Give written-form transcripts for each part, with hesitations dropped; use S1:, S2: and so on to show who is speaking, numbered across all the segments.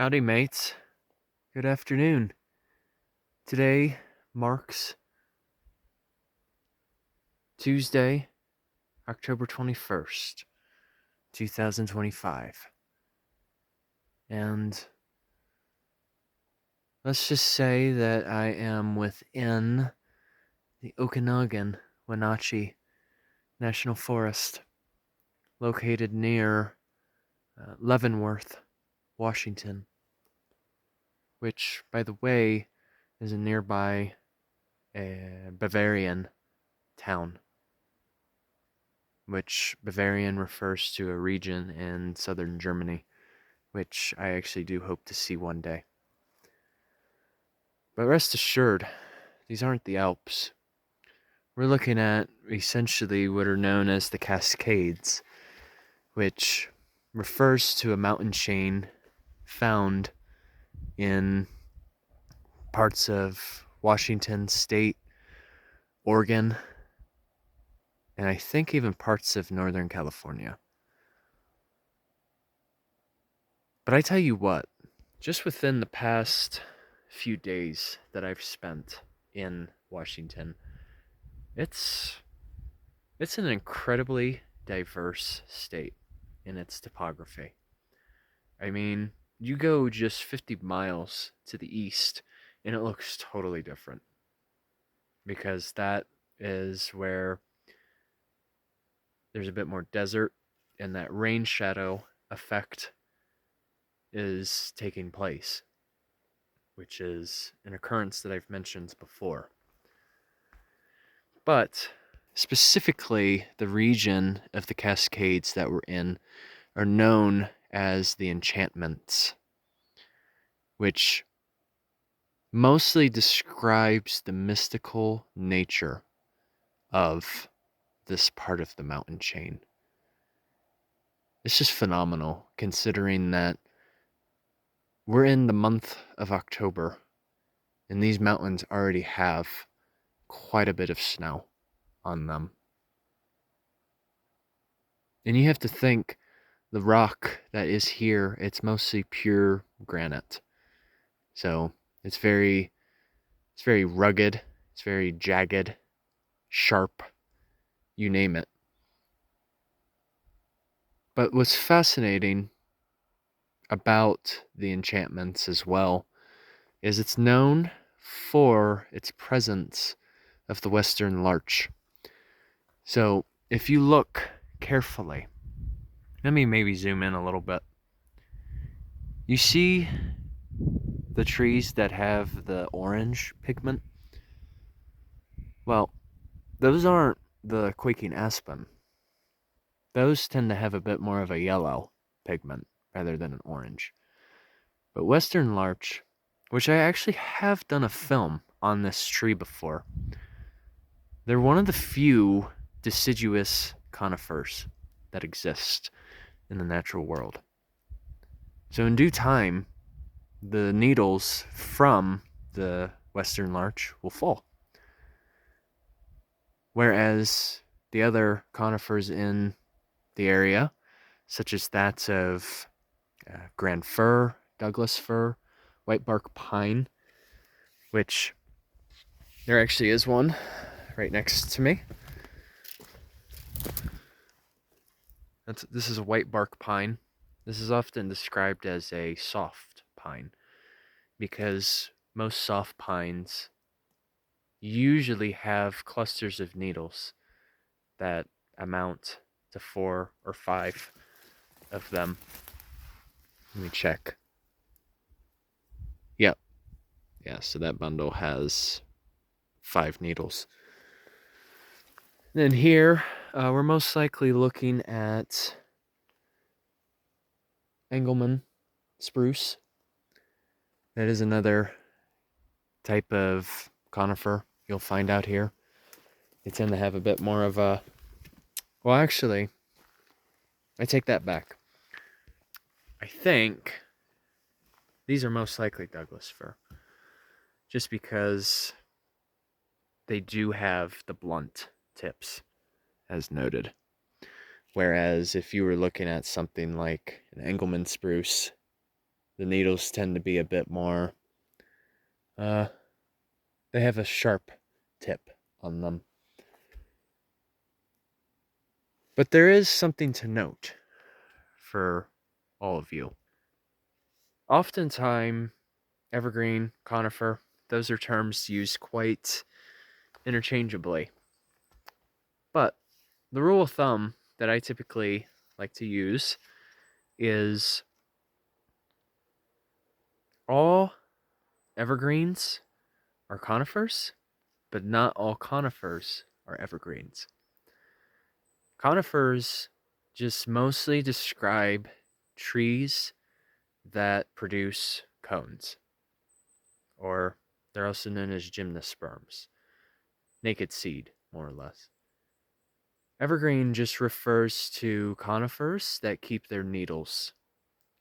S1: Howdy, mates. Good afternoon. Today marks Tuesday, October 21st, 2025. And let's just say that I am within the Okanagan-Wenatchee National Forest, located near Leavenworth, Washington, which, by the way, is a nearby Bavarian town, which Bavarian refers to a region in southern Germany, which I actually do hope to see one day. But rest assured, these aren't the Alps. We're looking at essentially what are known as the Cascades, which refers to a mountain chain found in parts of Washington State, Oregon, and I think even parts of Northern California. But I tell you what, just within the past few days that I've spent in Washington, it's an incredibly diverse state in its topography. I mean, you go just 50 miles to the east and it looks totally different, because that is where there's a bit more desert and that rain shadow effect is taking place, which is an occurrence that I've mentioned before. But specifically, the region of the Cascades that we're in are known as the Enchantments, which mostly describes the mystical nature of this part of the mountain chain. It's just phenomenal, considering that we're in the month of October and these mountains already have quite a bit of snow on them. And you have to think, the rock that is here, it's mostly pure granite. So it's very rugged, it's very jagged, sharp, you name it. But what's fascinating about the Enchantments as well is it's known for its presence of the western larch. So if you look carefully, let me maybe zoom in a little bit. You see the trees that have the orange pigment? Well, those aren't the quaking aspen. Those tend to have a bit more of a yellow pigment rather than an orange. But western larch, which I actually have done a film on this tree before, they're one of the few deciduous conifers that exist in the natural world. So in due time, the needles from the western larch will fall. Whereas the other conifers in the area, such as that of grand fir, Douglas fir, white bark pine, which there actually is one right next to me. This is a white bark pine. This is often described as a soft pine because most soft pines usually have clusters of needles that amount to 4 or 5 of them. Let me check. Yep. Yeah, so that bundle has 5 needles. Then here, we're most likely looking at Engelmann spruce. That is another type of conifer you'll find out here. They tend to have a bit more of a... Well, actually, I take that back. I think these are most likely Douglas fir, just because they do have the blunt tips, as noted. Whereas if you were looking at something like an Engelmann spruce, the needles tend to be a bit more, they have a sharp tip on them. But there is something to note for all of you. Oftentimes, evergreen, conifer, those are terms used quite interchangeably. But the rule of thumb that I typically like to use is all evergreens are conifers, but not all conifers are evergreens. Conifers just mostly describe trees that produce cones, or they're also known as gymnosperms, naked seed, more or less. Evergreen just refers to conifers that keep their needles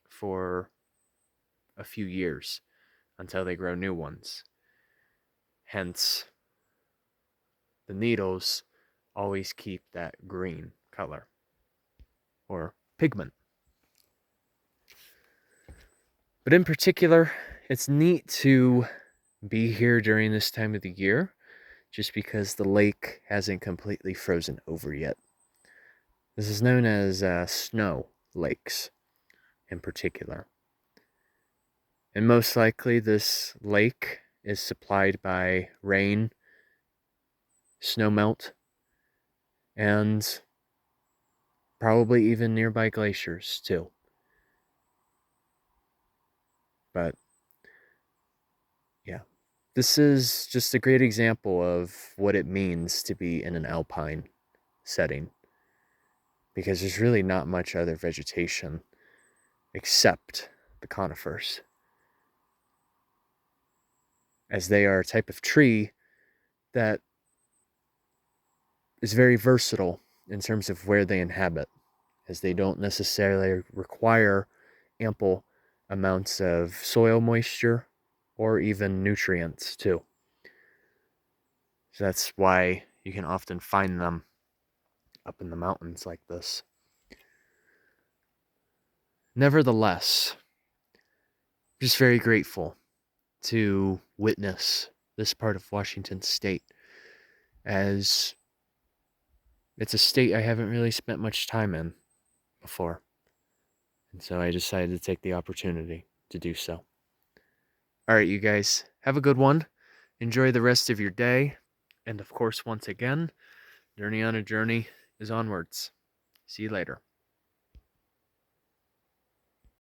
S1: for a few years until they grow new ones. Hence, the needles always keep that green color or pigment. But in particular, it's neat to be here during this time of the year just because the lake hasn't completely frozen over yet. This is known as snow lakes in particular. And most likely this lake is supplied by rain, snowmelt, and probably even nearby glaciers too. But yeah, this is just a great example of what it means to be in an alpine setting, because there's really not much other vegetation except the conifers, as they are a type of tree that is very versatile in terms of where they inhabit, as they don't necessarily require ample amounts of soil moisture or even nutrients too. So that's why you can often find them up in the mountains like this. Nevertheless, I'm just very grateful to witness this part of Washington state, as it's a state I haven't really spent much time in before. And so I decided to take the opportunity to do so. All right, you guys, have a good one. Enjoy the rest of your day. And of course, once again, Journey on a Journey is onwards. See you later.